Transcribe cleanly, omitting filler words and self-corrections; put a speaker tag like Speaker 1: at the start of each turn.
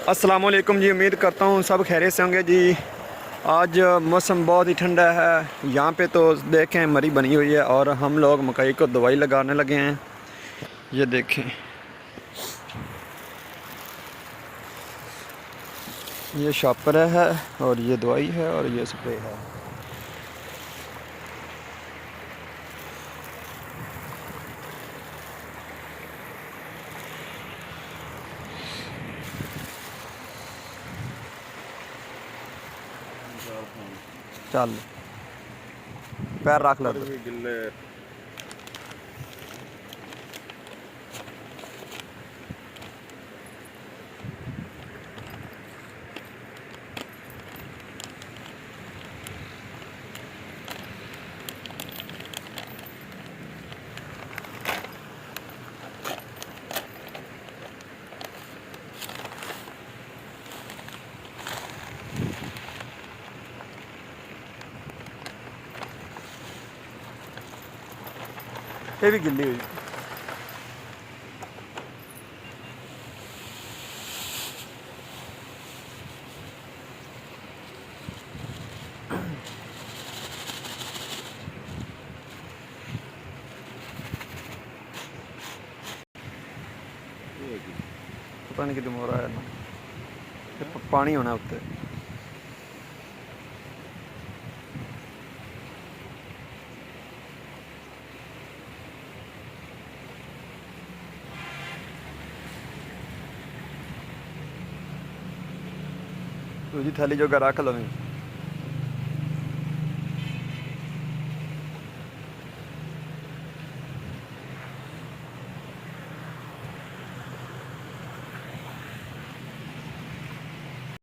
Speaker 1: अस्सलाम वालेकुम जी। उम्मीद करता हूँ सब खैरियत से होंगे जी। आज मौसम बहुत ही ठंडा है। यहाँ पे तो देखें मरी बनी हुई है और हम लोग मकई को दवाई लगाने लगे हैं। ये देखें, ये शापर है और ये दवाई है और ये स्प्रे है। चल पैर रख लो। ये भी गिल्ली हुई। पता नहीं कितने हो रहा है ना, पानी होना उत्ते। दूजी थैली जो रख लो।